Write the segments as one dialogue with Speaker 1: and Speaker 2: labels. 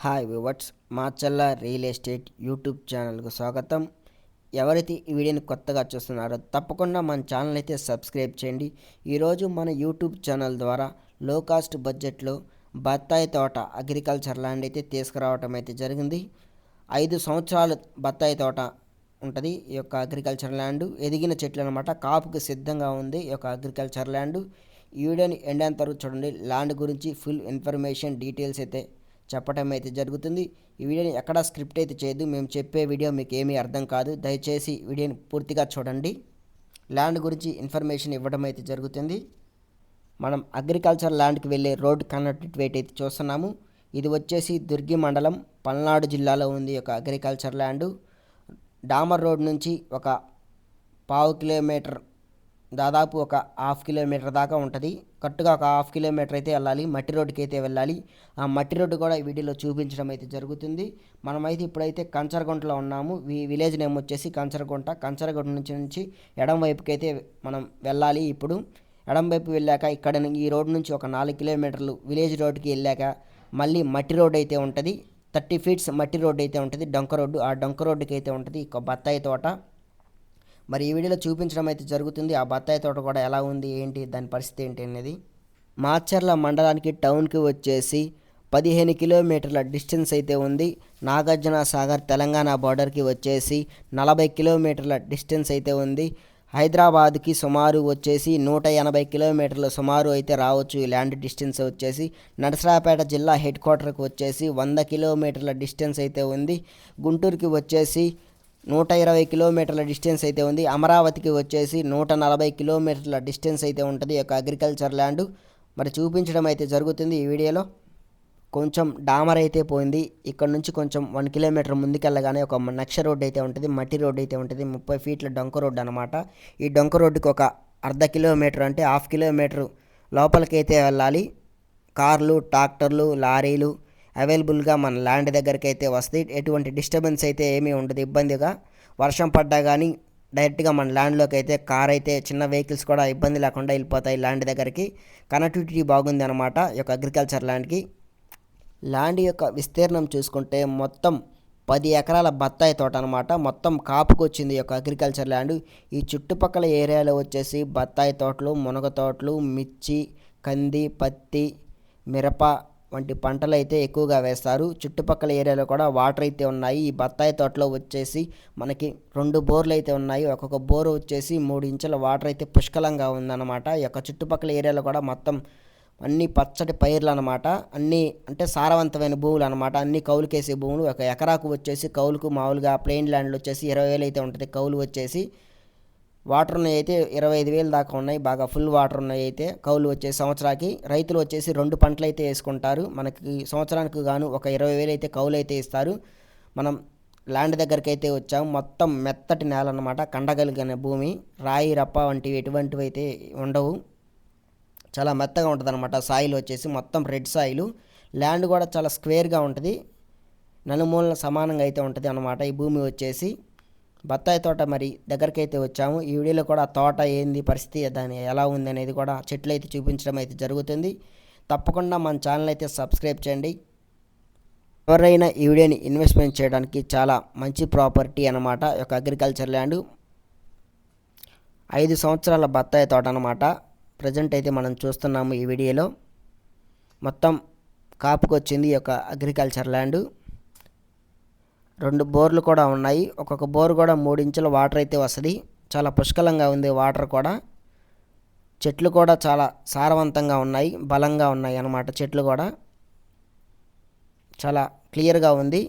Speaker 1: Hi viewers, Macherla real estate YouTube ఛానల్కు స్వాగతం. ఎవరైతే ఈ వీడియోని కొత్తగా చూస్తున్నారో తప్పకుండా మన ఛానల్ అయితే సబ్స్క్రైబ్ చేయండి. ఈరోజు మన యూట్యూబ్ ఛానల్ ద్వారా లో కాస్ట్ బడ్జెట్లో బత్తాయి తోట అగ్రికల్చర్ ల్యాండ్ అయితే తీసుకురావటం అయితే జరిగింది. 5 సంవత్సరాలు బత్తాయి తోట ఉంటుంది ఈ యొక్క అగ్రికల్చర్ ల్యాండ్. ఎదిగిన చెట్లు అనమాట, కాపుకి సిద్ధంగా ఉంది ఈ యొక్క అగ్రికల్చర్ ల్యాండ్. ఈ వీడియోని ఎండేంత వరకు చూడండి. ల్యాండ్ గురించి ఫుల్ ఇన్ఫర్మేషన్ డీటెయిల్స్ అయితే చెప్పటం అయితే జరుగుతుంది. ఈ వీడియోని ఎక్కడా స్క్రిప్ట్ అయితే చేయదు. మేము చెప్పే వీడియో మీకు ఏమీ అర్థం కాదు. దయచేసి వీడియోని పూర్తిగా చూడండి. ల్యాండ్ గురించి ఇన్ఫర్మేషన్ ఇవ్వడం అయితే జరుగుతుంది. మనం అగ్రికల్చర్ ల్యాండ్కి వెళ్ళే రోడ్ కనెక్టివిటీ అయితే చూస్తున్నాము. ఇది వచ్చేసి దుర్గి మండలం, పల్నాడు జిల్లాలో ఉంది ఒక అగ్రికల్చర్ ల్యాండ్. డామర్ రోడ్ నుంచి ఒక 1/2 కిలోమీటర్, దాదాపు ఒక 1/2 కిలోమీటర్ దాకా ఉంటుంది. కరెక్ట్గా ఒక 1/2 కిలోమీటర్ అయితే వెళ్ళాలి, మట్టి రోడ్డుకి అయితే వెళ్ళాలి. ఆ మట్టి రోడ్డు కూడా ఈ వీడియోలో చూపించడం అయితే జరుగుతుంది. మనమైతే ఇప్పుడైతే కంచరగుంటలో ఉన్నాము. విలేజ్ నేమ్ వచ్చేసి కంచరగుంట. కంచరగుంట నుంచి ఎడం వైపుకి అయితే మనం వెళ్ళాలి. ఇప్పుడు ఎడం వైపు వెళ్ళాక ఇక్కడ ఈ రోడ్డు నుంచి ఒక 4 కిలోమీటర్లు విలేజ్ రోడ్డుకి వెళ్ళాక మళ్ళీ మట్టి రోడ్డు అయితే ఉంటుంది. 30 ఫీట్స్ మట్టి రోడ్డు అయితే ఉంటుంది, డొంక రోడ్డు. ఆ డొంక రోడ్డుకి అయితే ఉంటుంది ఒక బత్తాయి తోట. మరి ఈ వీడియోలో చూపించడం అయితే జరుగుతుంది. ఆ బత్తాయి తోట కూడా ఎలా ఉంది, ఏంటి, దాని పరిస్థితి ఏంటి అనేది. మాచర్ల మండలానికి టౌన్కి వచ్చేసి 15 కిలోమీటర్ల డిస్టెన్స్ అయితే ఉంది. నాగార్జున సాగర్ తెలంగాణ బార్డర్కి వచ్చేసి 40 కిలోమీటర్ల డిస్టెన్స్ అయితే ఉంది. హైదరాబాద్కి సుమారు వచ్చేసి 180 కిలోమీటర్లు సుమారు అయితే రావచ్చు ఈ ల్యాండ్ డిస్టెన్స్ వచ్చేసి. నరసరావుపేట జిల్లా హెడ్ క్వార్టర్కి వచ్చేసి 100 కిలోమీటర్ల డిస్టెన్స్ అయితే ఉంది. గుంటూరుకి వచ్చేసి 120 కిలోమీటర్ల డిస్టెన్స్ అయితే ఉంది. అమరావతికి వచ్చేసి 140 కిలోమీటర్ల డిస్టెన్స్ అయితే ఉంటుంది ఈ యొక్క అగ్రికల్చర్ ల్యాండ్. మరి చూపించడం అయితే జరుగుతుంది ఈ వీడియోలో. కొంచెం డామర్ అయితే పోయింది. ఇక్కడ నుంచి కొంచెం 1 కిలోమీటర్ ముందుకెళ్ళగానే ఒక నక్ష రోడ్డు అయితే ఉంటుంది, మట్టి రోడ్డు అయితే ఉంటుంది. 30 ఫీట్ల డొంక రోడ్డు అనమాట. ఈ డొంక రోడ్డుకి ఒక అర్ధ కిలోమీటర్ అంటే 1/2 కిలోమీటర్ లోపలికైతే వెళ్ళాలి. కార్లు, ట్రాక్టర్లు, లారీలు అవైలబుల్గా మన ల్యాండ్ దగ్గరికి అయితే వస్తాయి. ఎటువంటి డిస్టర్బెన్స్ అయితే ఏమీ ఉండదు. ఇబ్బందిగా వర్షం పడ్డా కానీ డైరెక్ట్గా మన ల్యాండ్లోకి అయితే కార్ అయితే, చిన్న వెహికల్స్ కూడా ఇబ్బంది లేకుండా వెళ్ళిపోతాయి ల్యాండ్ దగ్గరికి. కనెక్టివిటీ బాగుంది అనమాట ఈ యొక్క అగ్రికల్చర్ ల్యాండ్కి. ల్యాండ్ యొక్క విస్తీర్ణం చూసుకుంటే మొత్తం 10 ఎకరాల బత్తాయి తోట అనమాట. మొత్తం కాపుకు వచ్చింది ఈ యొక్క అగ్రికల్చర్ ల్యాండ్. ఈ చుట్టుపక్కల ఏరియాలో వచ్చేసి బత్తాయి తోటలు, మునగ తోటలు, మిర్చి, కంది, పత్తి, మిరప వంటి పంటలు అయితే ఎక్కువగా వేస్తారు. చుట్టుపక్కల ఏరియాలో కూడా వాటర్ అయితే ఉన్నాయి. ఈ బత్తాయి తోటలో వచ్చేసి మనకి 2 బోర్లు అయితే ఉన్నాయి. ఒక్కొక్క బోరు వచ్చేసి 3 ఇంచుల వాటర్ అయితే పుష్కలంగా ఉందన్నమాట. ఈ యొక్క చుట్టుపక్కల ఏరియాలో కూడా మొత్తం అన్ని పచ్చటి పైర్లు అనమాట. అన్నీ అంటే సారవంతమైన భూములు అనమాట. అన్ని కౌలుకేసే భూములు. ఒక ఎకరాకు వచ్చేసి కౌలుకు మామూలుగా ప్లెయిన్ ల్యాండ్లు వచ్చేసి 20,000 అయితే ఉంటుంది. కౌలు వచ్చేసి వాటర్ ఉన్నాయి అయితే 25,000 దాకా ఉన్నాయి. బాగా ఫుల్ వాటర్ ఉన్నాయి అయితే కౌలు వచ్చేసి సంవత్సరానికి. రైతులు వచ్చేసి 2 పంటలు అయితే వేసుకుంటారు. మనకి సంవత్సరానికి గాను ఒక 20,000 అయితే కౌలు అయితే ఇస్తారు. మనం ల్యాండ్ దగ్గరికి అయితే వచ్చాము. మొత్తం మెత్తటి నేల అనమాట, కండగలిగిన భూమి. రాయి, రప్ప వంటివి ఎటువంటివి అయితే ఉండవు. చాలా మెత్తగా ఉంటుంది అనమాట. సాయిల్ వచ్చేసి మొత్తం రెడ్ సాయిల్. ల్యాండ్ కూడా చాలా స్క్వేర్గా ఉంటుంది, నలుమూలన సమానంగా అయితే ఉంటుంది అనమాట ఈ భూమి వచ్చేసి. బత్తాయి తోట మరి దగ్గరికి అయితే వచ్చాము. ఈ వీడియోలో కూడా తోట ఏంది పరిస్థితి, దాని ఎలా ఉంది అనేది కూడా చెట్లు అయితే చూపించడం అయితే జరుగుతుంది. తప్పకుండా మన ఛానల్ అయితే సబ్స్క్రైబ్ చేయండి. ఎవరైనా ఈ వీడియోని ఇన్వెస్ట్మెంట్ చేయడానికి చాలా మంచి ప్రాపర్టీ అనమాట ఒక అగ్రికల్చర్ ల్యాండ్. 5 సంవత్సరాల బత్తాయి తోట అనమాట. ప్రజెంట్ అయితే మనం చూస్తున్నాము ఈ వీడియోలో. మొత్తం కాపుకి వచ్చింది ఈ యొక్క అగ్రికల్చర్ ల్యాండ్. 2 బోర్లు కూడా ఉన్నాయి. ఒక్కొక్క బోర్ కూడా 3 ఇంచుల వాటర్ అయితే వస్తుంది. చాలా పుష్కలంగా ఉంది వాటర్ కూడా. చెట్లు కూడా చాలా సారవంతంగా ఉన్నాయి, బలంగా ఉన్నాయి అన్నమాట. చెట్లు కూడా చాలా క్లియర్గా ఉంది.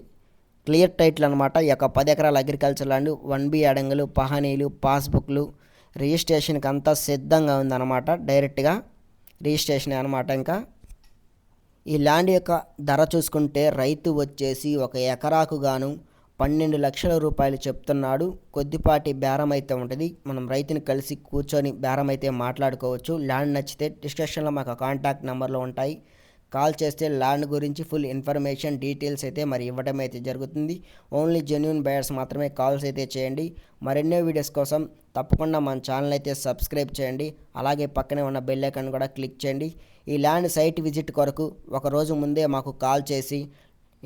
Speaker 1: క్లియర్ టైటిల్ అనమాట ఈ యొక్క 10 ఎకరాల అగ్రికల్చర్ ల్యాండ్. 1B అడంగులు, పహానీలు, పాస్బుక్లు, రిజిస్ట్రేషన్కి అంతా సిద్ధంగా ఉందన్నమాట. డైరెక్ట్గా రిజిస్ట్రేషన్ అనమాట. ఇంకా ఈ ల్యాండ్ యొక్క ధర చూసుకుంటే రైతు వచ్చేసి ఒక ఎకరాకు గాను 12 లక్షల రూపాయలు చెప్తున్నాడు. కొద్దిపాటి బేరం అయితే ఉంటుంది. మనం రైతుని కలిసి కూర్చొని బేరం అయితే మాట్లాడుకోవచ్చు. ల్యాండ్ నచ్చితే డిస్క్రిప్షన్లో మాకు కాంటాక్ట్ నెంబర్లు ఉంటాయి. కాల్ చేస్తే ల్యాండ్ గురించి ఫుల్ ఇన్ఫర్మేషన్ డీటెయిల్స్ అయితే మరి ఇవ్వడం అయితే జరుగుతుంది. ఓన్లీ జెన్యూన్ బయర్స్ మాత్రమే కాల్స్ అయితే చేయండి. మరెన్నో వీడియోస్ కోసం తప్పకుండా మన ఛానల్ అయితే సబ్స్క్రైబ్ చేయండి. అలాగే పక్కనే ఉన్న బెల్ ఐకాన్ కూడా క్లిక్ చేయండి. ఈ ల్యాండ్ సైట్ విజిట్ కొరకు ఒక రోజు ముందే మాకు కాల్ చేసి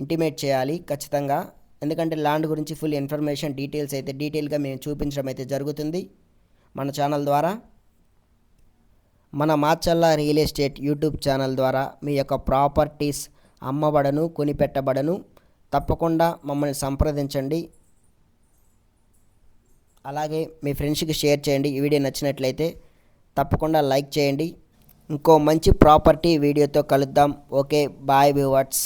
Speaker 1: ఇంటిమేట్ చేయాలి ఖచ్చితంగా. ఎందుకంటే ల్యాండ్ గురించి ఫుల్ ఇన్ఫర్మేషన్ డీటెయిల్స్ అయితే డీటెయిల్గా మేము చూపించడం అయితే జరుగుతుంది మన ఛానల్ ద్వారా. మన Macherla real estate YouTube channel ద్వారా మీ యొక్క ప్రాపర్టీస్ అమ్మబడను, కొనిపెట్టబడను. తప్పకుండా మమ్మల్ని సంప్రదించండి. అలాగే మీ ఫ్రెండ్స్కి షేర్ చేయండి. ఈ వీడియో నచ్చినట్లయితే తప్పకుండా లైక్ చేయండి. ఇంకో మంచి ప్రాపర్టీ వీడియోతో కలుద్దాం. Okay, bye viewers.